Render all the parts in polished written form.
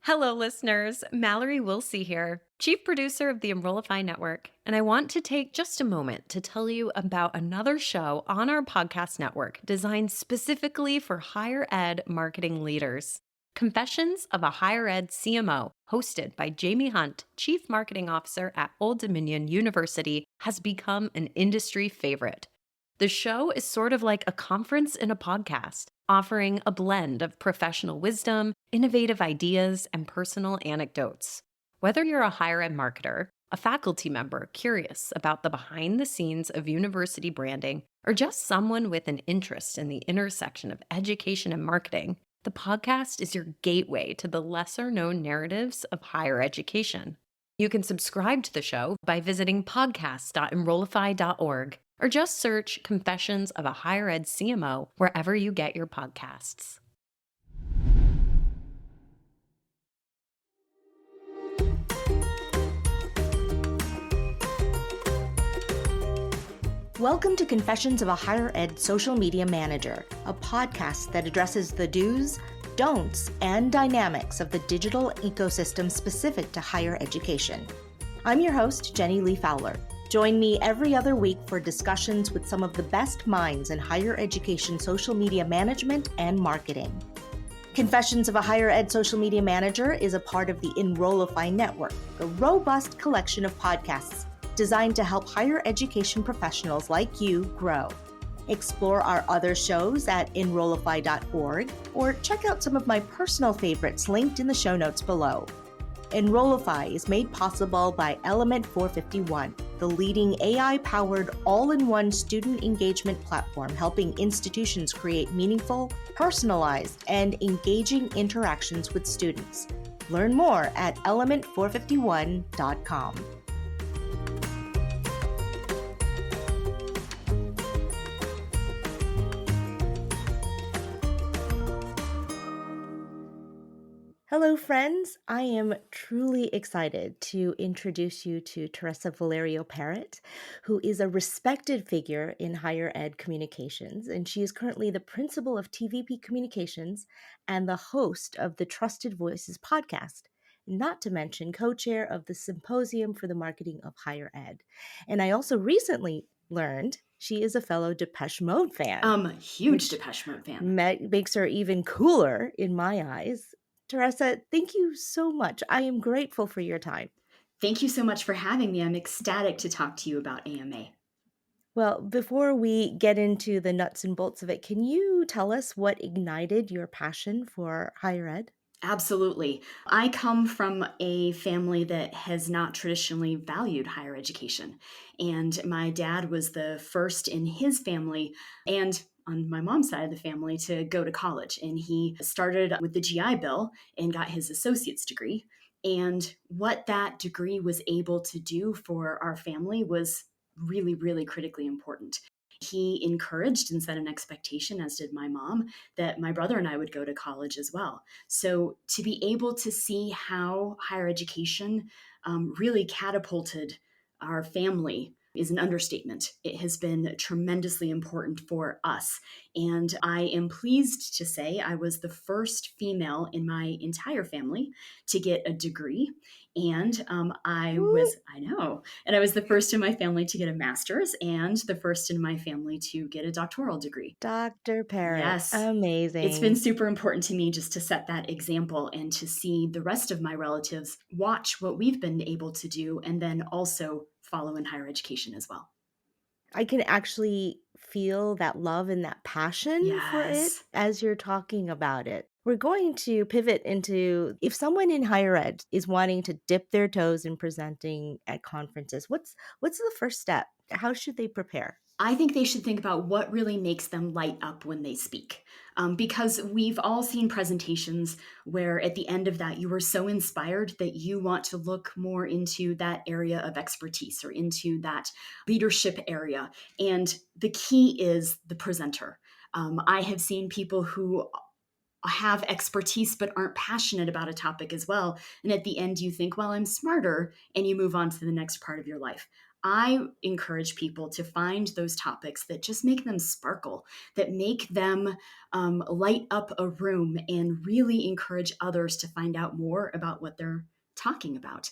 Hello, listeners. Mallory Wilsey here, Chief Producer of the Enrollify Network, and I want to take just a moment to tell you about another show on our podcast network designed specifically for higher ed marketing leaders. Confessions of a Higher Ed CMO, hosted by Jamie Hunt, Chief Marketing Officer at Old Dominion University, has become an industry favorite. The show is sort of like a conference in a podcast, offering a blend of professional wisdom, innovative ideas, and personal anecdotes. Whether you're a higher ed marketer, a faculty member curious about the behind the scenes of university branding, or just someone with an interest in the intersection of education and marketing, the podcast is your gateway to the lesser known narratives of higher education. You can subscribe to the show by visiting podcast.enrollify.org or just search Confessions of a Higher Ed CMO wherever you get your podcasts. Welcome to Confessions of a Higher Ed Social Media Manager, a podcast that addresses the do's, don'ts, and dynamics of the digital ecosystem specific to higher education. I'm your host, Jenny Lee Fowler. Join me every other week for discussions with some of the best minds in higher education social media management and marketing. Confessions of a Higher Ed Social Media Manager is a part of the Enrollify Network, a robust collection of podcasts designed to help higher education professionals like you grow. Explore our other shows at enrollify.org or check out some of my personal favorites linked in the show notes below. Enrollify is made possible by Element 451, the leading AI-powered all-in-one student engagement platform helping institutions create meaningful, personalized, and engaging interactions with students. Learn more at element451.com. Hello, friends. I am truly excited to introduce you to Teresa Valerio Parrot, who is a respected figure in higher ed communications, and she is currently the principal of TVP Communications and the host of the Trusted Voices podcast, not to mention co-chair of the Symposium for the Marketing of Higher Ed. And I also recently learned she is a fellow Depeche Mode fan. Huge Depeche Mode fan. Makes her even cooler in my eyes. Teresa, thank you so much. I am grateful for your time. Thank you so much for having me. I'm ecstatic to talk to you about AMA. Well, before we get into the nuts and bolts of it, can you tell us what ignited your passion for higher ed? Absolutely. I come from a family that has not traditionally valued higher education. And my dad was the first in his family and on my mom's side of the family to go to college. And he started with the GI Bill and got his associate's degree. And what that degree was able to do for our family was really, really critically important. He encouraged and set an expectation, as did my mom, that my brother and I would go to college as well. So to be able to see how higher education really catapulted our family is an understatement. It has been tremendously important for us. And I am pleased to say I was the first female in my entire family to get a degree. And I was the first in my family to get a master's and the first in my family to get a doctoral degree. Dr. Parrot, Yes. amazing. It's been super important to me just to set that example and to see the rest of my relatives watch what we've been able to do and then also follow in higher education as well. I can actually feel that love and that passion for it Yes. as you're talking about it. We're going to pivot into if someone in higher ed is wanting to dip their toes in presenting at conferences, what's the first step? How should they prepare? I think they should think about what really makes them light up when they speak. Because we've all seen presentations where at the end of that, you were so inspired that you want to look more into that area of expertise or into that leadership area. And the key is the presenter. I have seen people who have expertise but aren't passionate about a topic as well. And at the end, you think, well, I'm smarter, and you move on to the next part of your life. I encourage people to find those topics that just make them sparkle, that make them light up a room and really encourage others to find out more about what they're talking about.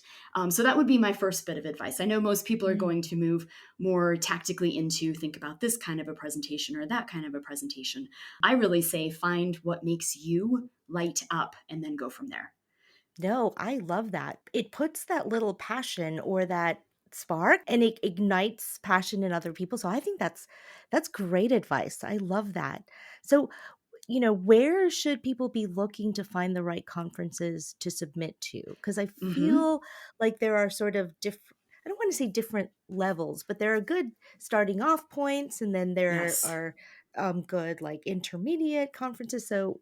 So that would be my first bit of advice. I know most people are going to move more tactically into think about this kind of a presentation or that kind of a presentation. I really say find what makes you light up and then go from there. No, I love that. It puts that little passion or that spark and it ignites passion in other people. So I think that's great advice. I love that. So, where should people be looking to find the right conferences to submit to? Because I Hmm. feel like there are sort of different, I don't want to say different levels, but there are good starting off points and then there Yes. are good like intermediate conferences. So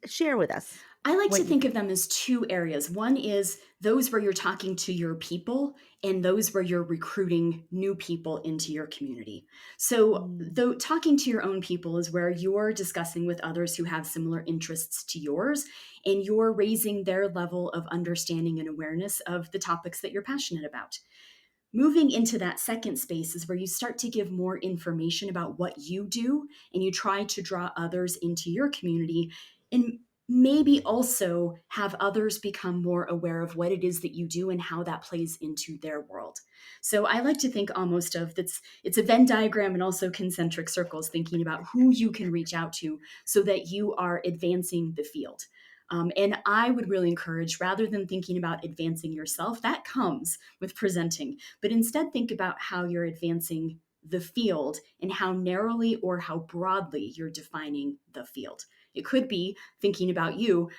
share with us I like to what you think think. of them as two areas. One is those where you're talking to your people, and those where you're recruiting new people into your community. So, Mm. though talking to your own people is where you're discussing with others who have similar interests to yours, and you're raising their level of understanding and awareness of the topics that you're passionate about. Moving into that second space is where you start to give more information about what you do and you try to draw others into your community and maybe also have others become more aware of what it is that you do and how that plays into their world. So I like to think almost of that's it's a Venn diagram and also concentric circles thinking about who you can reach out to so that you are advancing the field. And I would really encourage, rather than thinking about advancing yourself, that comes with presenting, but instead think about how you're advancing the field and how narrowly or how broadly you're defining the field. It could be thinking about you,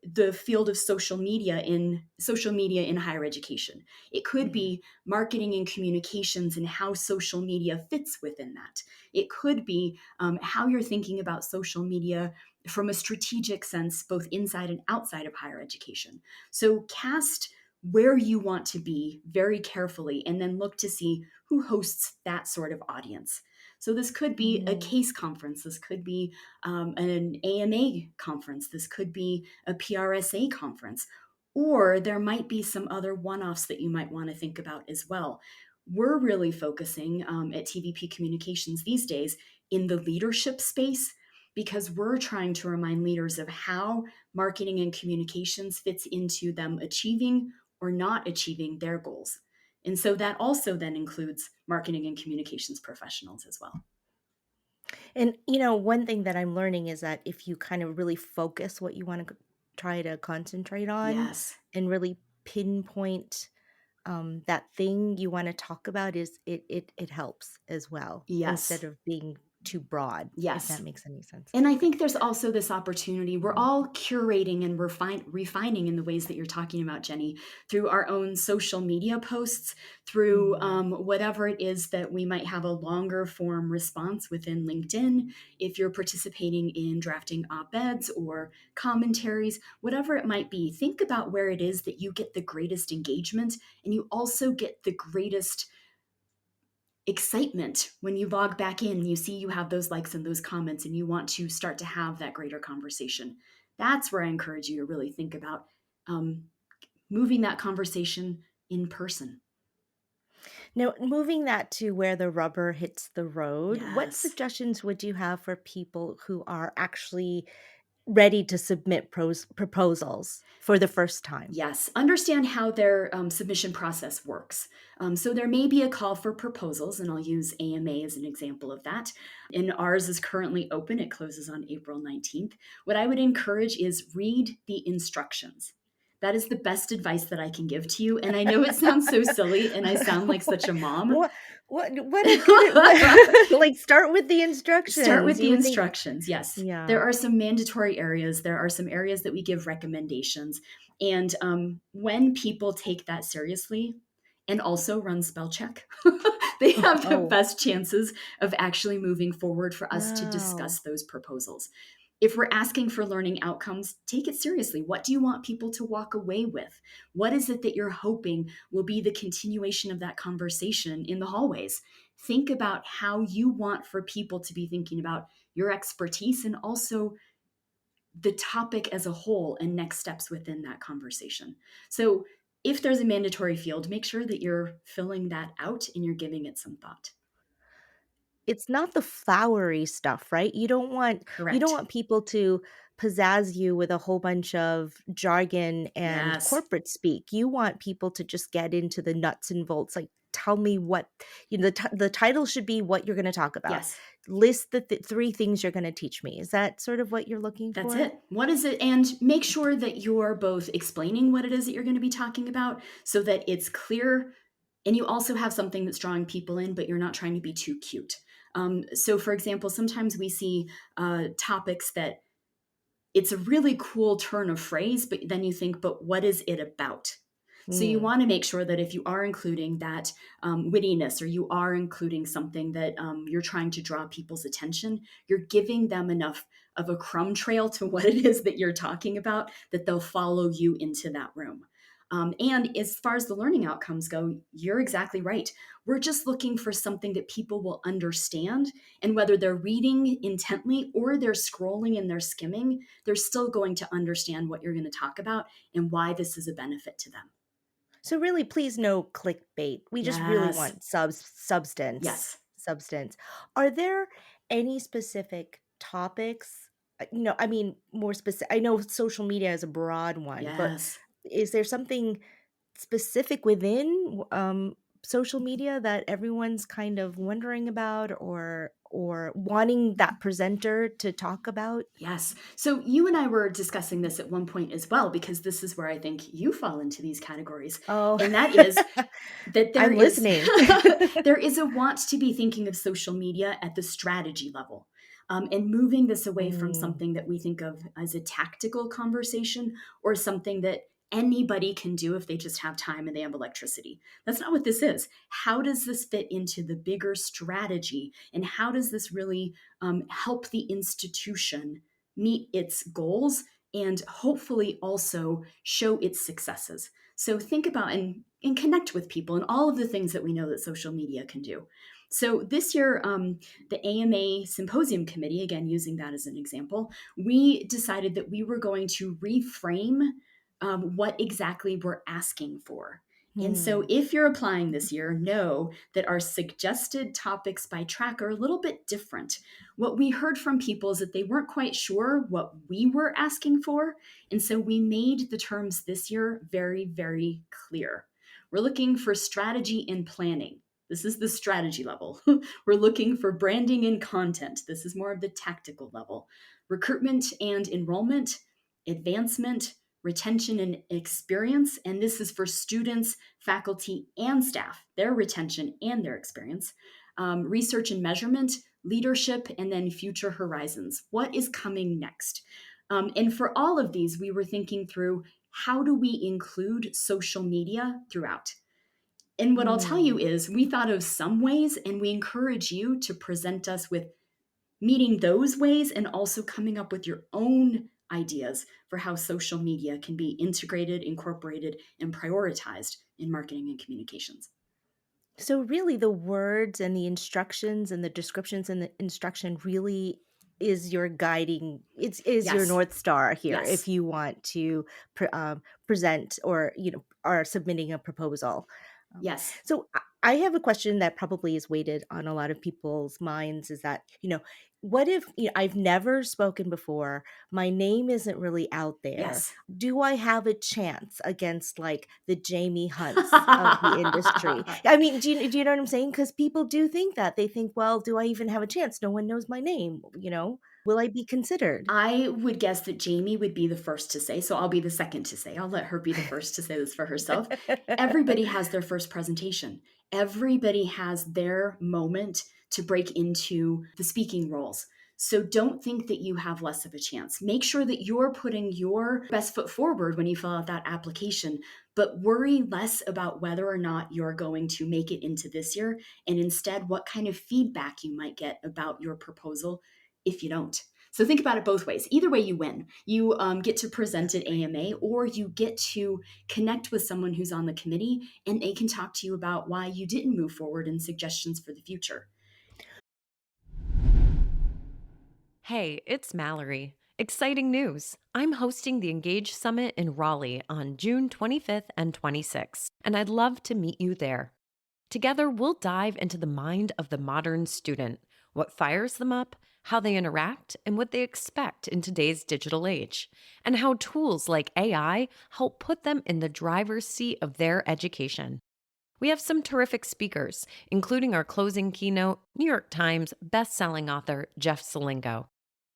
the field of social media in higher education. It could Mhm. be marketing and communications and how social media fits within that. It could be how you're thinking about social media from a strategic sense, both inside and outside of higher education. So cast where you want to be very carefully and then look to see who hosts that sort of audience. So this could be a Mm. case conference. This could be an AMA conference. This could be a PRSA conference. Or there might be some other one offs that you might want to think about as well. We're really focusing at TVP Communications these days in the leadership space because we're trying to remind leaders of how marketing and communications fits into them achieving or not achieving their goals. And so that also then includes marketing and communications professionals as well. And one thing that I'm learning is that if you kind of really focus what you want to try to concentrate on Yes. and really pinpoint that thing you want to talk about is it helps as well Yes. instead of being too broad, if that Yes. makes any sense. And I think there's also this opportunity. We're all curating and refining in the ways that you're talking about, Jenny, through our own social media posts, through Mm. whatever it is that we might have a longer form response within LinkedIn. If you're participating in drafting op-eds or commentaries, whatever it might be, think about where it is that you get the greatest engagement and you also get the greatest excitement when you log back in and you see you have those likes and those comments and you want to start to have that greater conversation. That's where I encourage you to really think about um, moving that conversation in person. Now, moving that to where the rubber hits the road, what Yes. suggestions would you have for people who are actually ready to submit proposals for the first time? Yes, understand how their submission process works. So there may be a call for proposals, and I'll use AMA as an example of that. And ours is currently open, it closes on April 19th. What I would encourage is read the instructions. That is the best advice that I can give to you. And I know it sounds so silly, and I sound like such a mom. What what a good like start with the Start instructions. with You the would think, instructions. Yes. yeah. There are some mandatory areas. There are some areas that we give recommendations. And when people take that seriously and also run spell check, they have the Oh, best chances of actually moving forward for us to wow. discuss those proposals. If we're asking for learning outcomes, take it seriously. What do you want people to walk away with? What is it that you're hoping will be the continuation of that conversation in the hallways? Think about how you want for people to be thinking about your expertise and also the topic as a whole and next steps within that conversation. So if there's a mandatory field, make sure that you're filling that out and you're giving it some thought. It's not the flowery stuff, right? You don't Correct. want people to pizzazz you with a whole bunch of jargon and Yes. corporate speak. You want people to just get into the nuts and bolts. Like, tell me what the title should be what you're going to talk about. Yes. List the three things you're going to teach me. Is that sort of what you're looking That's for? it. What is it? And make sure that you're both explaining what it is that you're going to be talking about so that it's clear. And you also have something that's drawing people in, but you're not trying to be too cute. So, for example, sometimes we see topics that it's a really cool turn of phrase, but then you think, but what is it about? So you Mm. want to make sure that if you are including that wittiness, or you are including something that you're trying to draw people's attention, you're giving them enough of a crumb trail to what it is that you're talking about that they'll follow you into that room. And as far as the learning outcomes go, you're exactly right. We're just looking for something that people will understand. And whether they're reading intently or they're scrolling and they're skimming, they're still going to understand what you're going to talk about and why this is a benefit to them. So really, please no clickbait. We just really Yes. want substance. Yes. Substance. Are there any specific topics? I mean, more specific. I know social media is a broad one, but Yes. is there something specific within social media that everyone's kind of wondering about or wanting that presenter to talk about? Yes. So you and I were discussing this at one point as well, because this is where I think you fall into these categories. Oh, And that is that there I'm is listening. there is a want to be thinking of social media at the strategy level, and moving this away from Mm, something that we think of as a tactical conversation or something that anybody can do if they just have time and they have electricity. That's not what this is. How does this fit into the bigger strategy, and how does this really help the institution meet its goals and hopefully also show its successes? So think about and connect with people and all of the things that we know that social media can do. So this year, the AMA Symposium Committee, again, using that as an example, we decided that we were going to reframe what exactly we're asking for. And so hmm. if you're applying this year, know that our suggested topics by track are a little bit different. What we heard from people is that they weren't quite sure what we were asking for. And so we made the terms this year very, very clear. We're looking for strategy and planning. This is the strategy level. We're looking for branding and content. This is more of the tactical level. Recruitment and enrollment, advancement, retention and experience. And this is for students, faculty, and staff, their retention and their experience. Research and measurement, leadership, and then future horizons. What is coming next? And for all of these, we were thinking through, how do we include social media throughout? And what I'll tell you Hmm. is, we thought of some ways, and we encourage you to present us with meeting those ways and also coming up with your own ideas for how social media can be integrated, incorporated, and prioritized in marketing and communications. So really the words and the instructions and the descriptions and the instruction really is your guiding is your Yes, North Star here if yes, you want to present or are submitting a proposal. yes, So I have a question that probably is weighted on a lot of people's minds is that, what if I've never spoken before, my name isn't really out there. yes. Do I have a chance against like the Jamie Hunts of the industry? I mean, do you know what I'm saying? Because people do think that. They think, well, do I even have a chance? No one knows my name, Will I be considered? I would guess that Jamie would be the first to say, so I'll be the second to say. I'll let her be the first to say this for herself. Everybody has their first presentation. Everybody has their moment to break into the speaking roles. So don't think that you have less of a chance. Make sure that you're putting your best foot forward when you fill out that application, but worry less about whether or not you're going to make it into this year, and instead what kind of feedback you might get about your proposal if you don't. So think about it both ways. Either way, you win. You get to present at AMA, or you get to connect with someone who's on the committee and they can talk to you about why you didn't move forward and suggestions for the future. Hey, it's Mallory. Exciting news! I'm hosting the Engage Summit in Raleigh on June 25th and 26th, and I'd love to meet you there. Together, we'll dive into the mind of the modern student, what fires them up, how they interact, and what they expect in today's digital age, and how tools like AI help put them in the driver's seat of their education. We have some terrific speakers, including our closing keynote, New York Times best-selling author Jeff Selingo.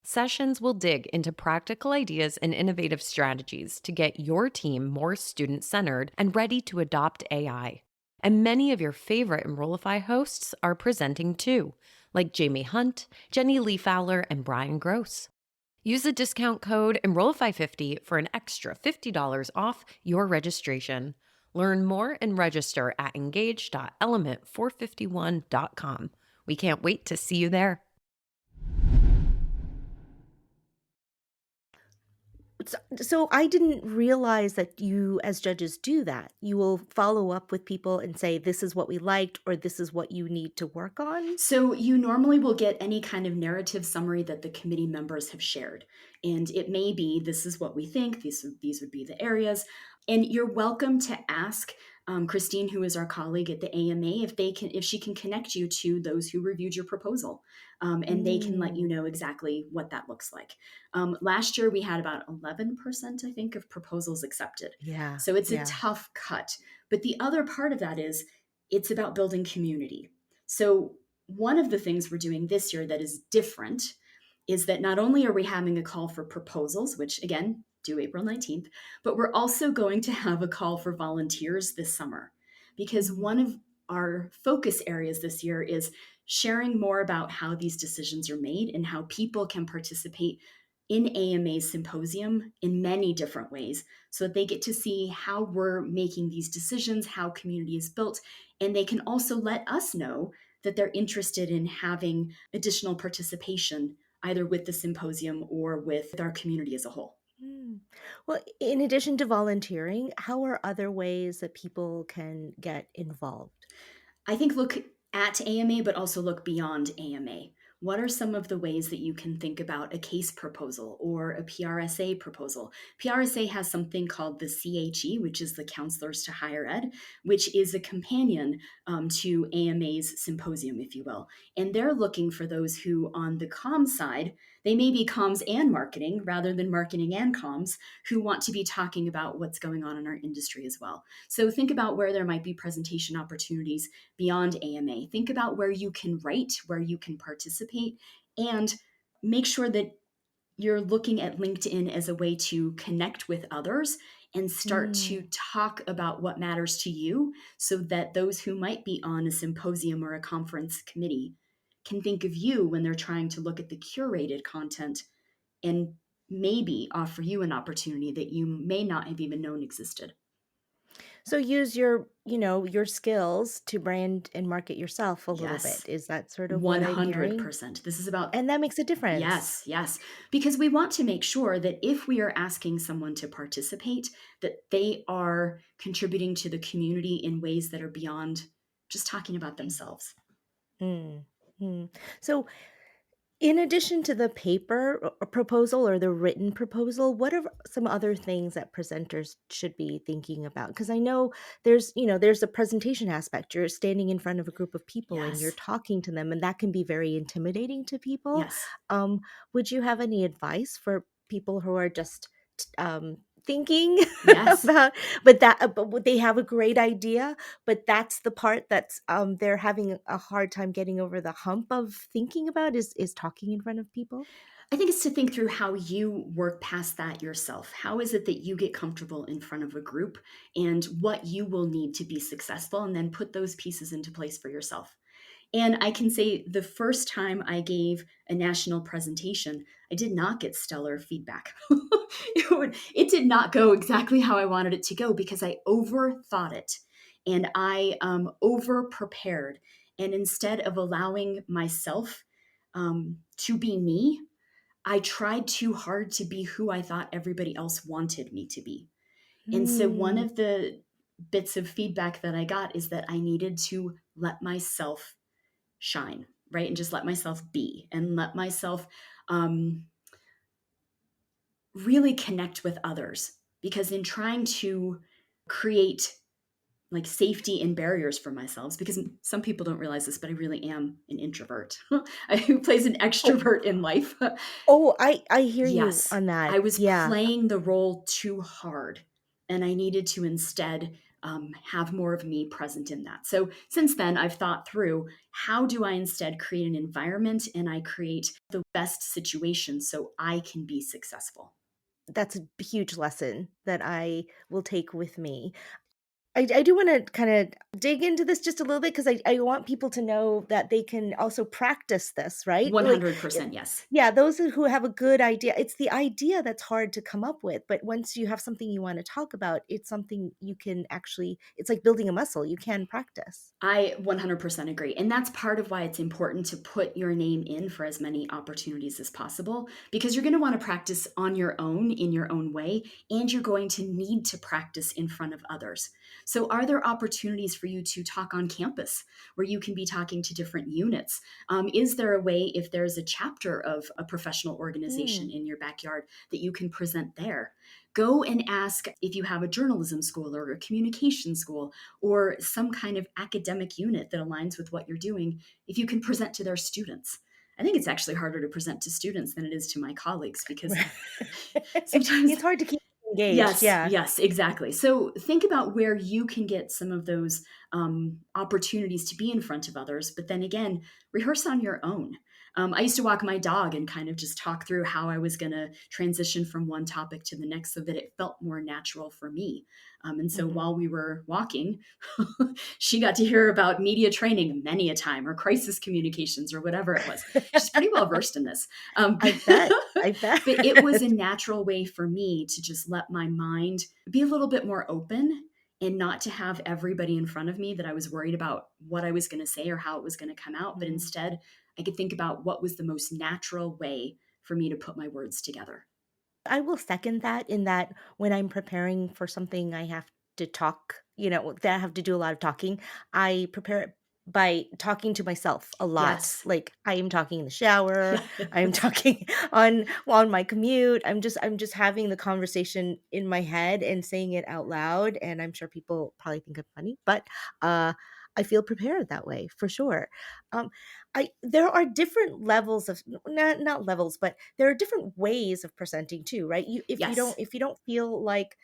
Sessions will dig into practical ideas and innovative strategies to get your team more student-centered and ready to adopt AI. And many of your favorite Enrollify hosts are presenting too, like Jamie Hunt, Jenny Lee Fowler, and Brian Gross. Use the discount code Enrollify50 for an extra $50 off your registration. Learn more and register at engage.element451.com. We can't wait to see you there. So I didn't realize that you, as judges, do that. You will follow up with people and say, this is what we liked, or this is what you need to work on. So you normally will get any kind of narrative summary that the committee members have shared. And it may be, this is what we think, these would be the areas. And you're welcome to ask Christine, who is our colleague at the AMA, if she can connect you to those who reviewed your proposal. And they can let you know exactly what that looks like. Last year, we had about 11%, I think, of proposals accepted. Yeah. So it's a tough cut. But the other part of that is it's about building community. So one of the things we're doing this year that is different is that not only are we having a call for proposals, which again, due April 19th, but we're also going to have a call for volunteers this summer, because one of our focus areas this year is sharing more about how these decisions are made and how people can participate in AMA's symposium in many different ways, so that they get to see how we're making these decisions, how community is built, and they can also let us know that they're interested in having additional participation either with the symposium or with our community as a whole. Well, in addition to volunteering, how are other ways that people can get involved? I think look at AMA, but also look beyond AMA. What are some of the ways that you can think about a case proposal or a PRSA proposal? PRSA has something called the CHE, which is the Counselors to Higher Ed, which is a companion to AMA's symposium, if you will. And they're looking for those who, on the comms side, they may be comms and marketing rather than marketing and comms, who want to be talking about what's going on in our industry as well. So think about where there might be presentation opportunities beyond AMA. Think about where you can write, where you can participate, and make sure that you're looking at LinkedIn as a way to connect with others and start to talk about what matters to you, so that those who might be on a symposium or a conference committee can think of you when they're trying to look at the curated content and maybe offer you an opportunity that you may not have even known existed. So use your skills to brand and market yourself a little Yes. bit. Is that sort of what I'm hearing? 100%. This is about, And that makes a difference. yes, because we want to make sure that if we are asking someone to participate, that they are contributing to the community in ways that are beyond just talking about themselves. Mm. So in addition to the paper proposal or the written proposal, what are some other things that presenters should be thinking about? Because I know there's a presentation aspect. You're standing in front of a group of people and you're Yes. talking to them, and that can be very intimidating to people. Yes. Would you have any advice for people who are just thinking Yes. about, but they have a great idea, but that's the part that's they're having a hard time getting over the hump of thinking about is talking in front of people? I think it's to think through how you work past that yourself. How is it that you get comfortable in front of a group and what you will need to be successful, and then put those pieces into place for yourself. And I can say the first time I gave a national presentation, I did not get stellar feedback. It did not go exactly how I wanted it to go because I overthought it and I over prepared. And instead of allowing myself to be me, I tried too hard to be who I thought everybody else wanted me to be. And so one Mm. of the bits of feedback that I got is that I needed to let myself shine, right? And just let myself be and let myself really connect with others, because in trying to create like safety and barriers for myself, because some people don't realize this, but I really am an introvert who plays an Oh, extrovert in life. oh, I hear you Yes, on that. I was Yeah. playing the role too hard, and I needed to instead have more of me present in that. So since then, I've thought through, how do I instead create an environment and I create the best situation so I can be successful? That's a huge lesson that I will take with me. I do wanna kinda dig into this just a little bit because I want people to know that they can also practice this, right? Like, 100% yes. yeah, those who have a good idea, it's the idea that's hard to come up with, but once you have something you wanna talk about, it's something you can actually, it's like building a muscle, you can practice. I 100% agree. And that's part of why it's important to put your name in for as many opportunities as possible, because you're going to want to practice on your own in your own way, and you're going to need to practice in front of others. So, are there opportunities for you to talk on campus where you can be talking to different units? Is there a way, if there's a chapter of a professional organization Mm. in your backyard, that you can present there? Go and ask if you have a journalism school or a communication school or some kind of academic unit that aligns with what you're doing, if you can present to their students. I think it's actually harder to present to students than it is to my colleagues, because sometimes, It's hard to keep engaged, yes, yeah. yes, exactly. So think about where you can get some of those opportunities to be in front of others, but then again, rehearse on your own. I used to walk my dog and kind of just talk through how I was going to transition from one topic to the next so that it felt more natural for me. And so Mhm. while we were walking, she got to hear about media training many a time, or crisis communications, or whatever it was. She's pretty well versed in this. Um, I bet, I but it was a bet. natural way for me to just let my mind be a little bit more open, and not to have everybody in front of me that I was worried about what I was going to say or how it was going to come out. But Mm. instead, I could think about what was the most natural way for me to put my words together. I will second that in that when I'm preparing for something I have to talk, that I have to do a lot of talking, I prepare it by talking to myself a lot. Yes. Like I am talking in the shower, I am Yes. talking on my commute. I'm just having the conversation in my head and saying it out loud. And I'm sure people probably think I'm funny, but uh I feel prepared that way for sure. Um, I there are different levels of, not levels, but there are different ways of presenting too, right? You Yes. if you don't feel like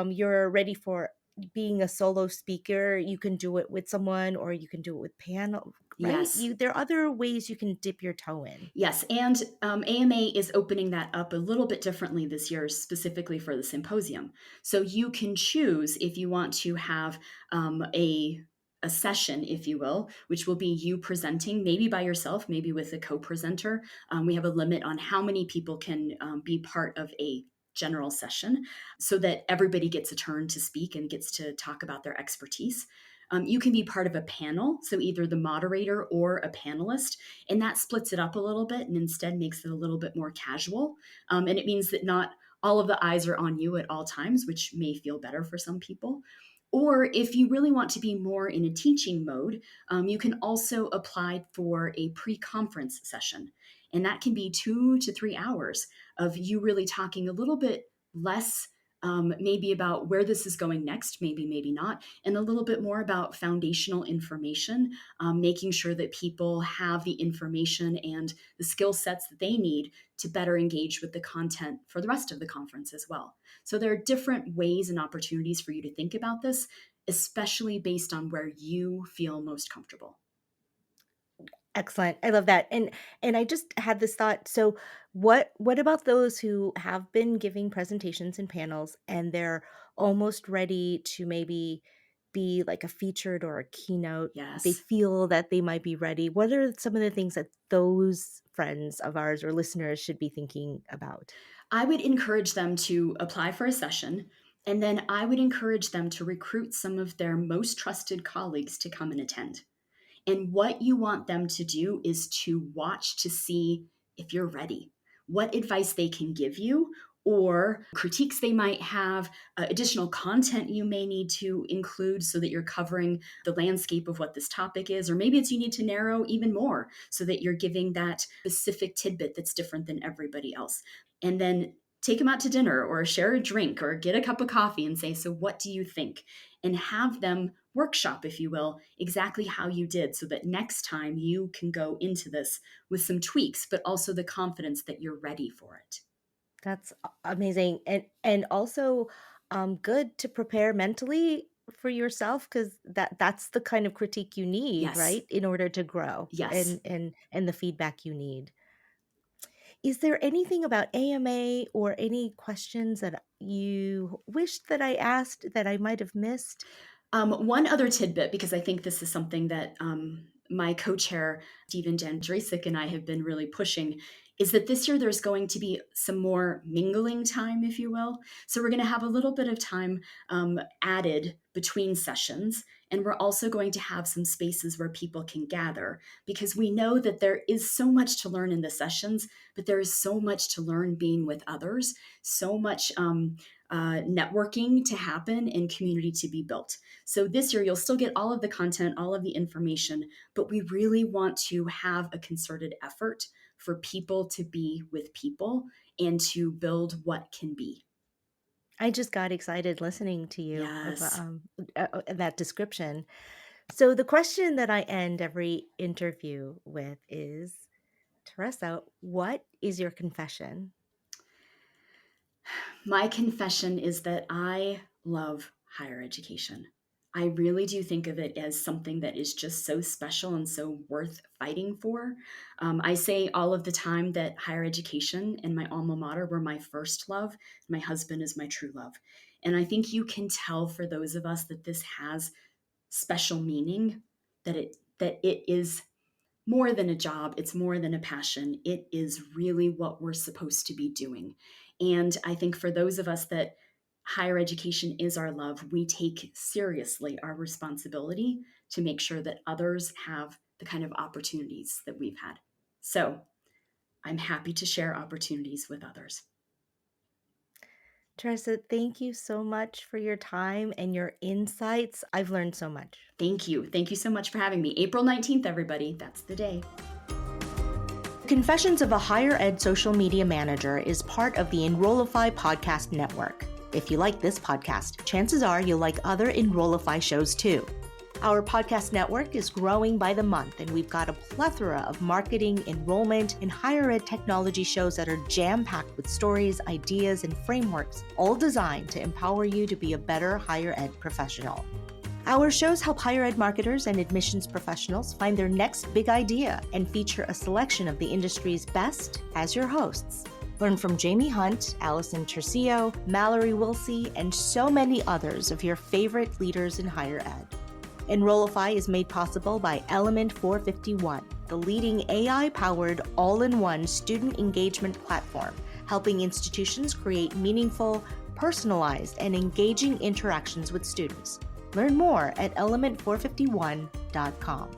you're ready for being a solo speaker, you can do it with someone or you can do it with panel, right? Yes. You There are other ways you can dip your toe in. Yes, and AMA is opening that up a little bit differently this year, specifically for the symposium. So you can choose if you want to have a session, if you will, which will be you presenting, maybe by yourself, maybe with a co-presenter. We have a limit on how many people can be part of a general session, so that everybody gets a turn to speak and gets to talk about their expertise. You can be part of a panel, so either the moderator or a panelist, and that splits it up a little bit and instead makes it a little bit more casual. And it means that not all of the eyes are on you at all times, which may feel better for some people. Or if you really want to be more in a teaching mode, you can also apply for a pre conference session. And that can be 2 to 3 hours of you really talking a little bit less, maybe about where this is going next, maybe, maybe not, and a little bit more about foundational information, making sure that people have the information and the skill sets that they need to better engage with the content for the rest of the conference as well. So there are different ways and opportunities for you to think about this, especially based on where you feel most comfortable. Excellent. I love that. And I just had this thought. So what about those who have been giving presentations and panels and they're almost ready to maybe be like a featured or a keynote? They Yes. feel that they might be ready. What are some of the things that those friends of ours or listeners should be thinking about? I would encourage them to apply for a session, and then I would encourage them to recruit some of their most trusted colleagues to come and attend. And what you want them to do is to watch to see if you're ready, what advice they can give you, or critiques they might have, additional content you may need to include so that you're covering the landscape of what this topic is. Or maybe it's you need to narrow even more so that you're giving that specific tidbit that's different than everybody else. And then take them out to dinner or share a drink or get a cup of coffee and say, so what do you think? And have them workshop, if you will, exactly how you did so that next time you can go into this with some tweaks, but also the confidence that you're ready for it. That's amazing. And also good to prepare mentally for yourself, because that's the kind of critique you need, Yes. right? In order to grow Yes. and the feedback you need. Is there anything about AMA or any questions that you wish that I asked that I might have missed? One other tidbit, because I think this is something that my co-chair, Stephen Jandrusik, and I have been really pushing, is that this year there's going to be some more mingling time, if you will. So we're going to have a little bit of time added between sessions. And we're also going to have some spaces where people can gather, because we know that there is so much to learn in the sessions, but there is so much to learn being with others, so much networking to happen and community to be built. So this year, you'll still get all of the content, all of the information, but we really want to have a concerted effort for people to be with people and to build what can be. I just got excited listening to you about Yes. that description. So the question that I end every interview with is, Teresa, what is your confession? My confession is that I love higher education. I really do think of it as something that is just so special and so worth fighting for. I say all of the time that higher education and my alma mater were my first love. My husband is my true love. And I think you can tell for those of us that this has special meaning, that it is more than a job, it's more than a passion. It is really what we're supposed to be doing. And I think for those of us that higher education is our love, we take seriously our responsibility to make sure that others have the kind of opportunities that we've had. So I'm happy to share opportunities with others. Teresa, thank you so much for your time and your insights. I've learned so much. Thank you. Thank you so much for having me. April 19th, everybody. That's the day. Confessions of a Higher Ed Social Media Manager is part of the Enrollify podcast network. If you like this podcast, chances are you'll like other Enrollify shows too. Our podcast network is growing by the month, and we've got a plethora of marketing, enrollment, and higher ed technology shows that are jam-packed with stories, ideas, and frameworks, all designed to empower you to be a better higher ed professional. Our shows help higher ed marketers and admissions professionals find their next big idea and feature a selection of the industry's best as your hosts. Learn from Jamie Hunt, Allison Tercio, Mallory Wilsey, and so many others of your favorite leaders in higher ed. Enrollify is made possible by Element 451, the leading AI-powered all-in-one student engagement platform, helping institutions create meaningful, personalized, and engaging interactions with students. Learn more at element451.com.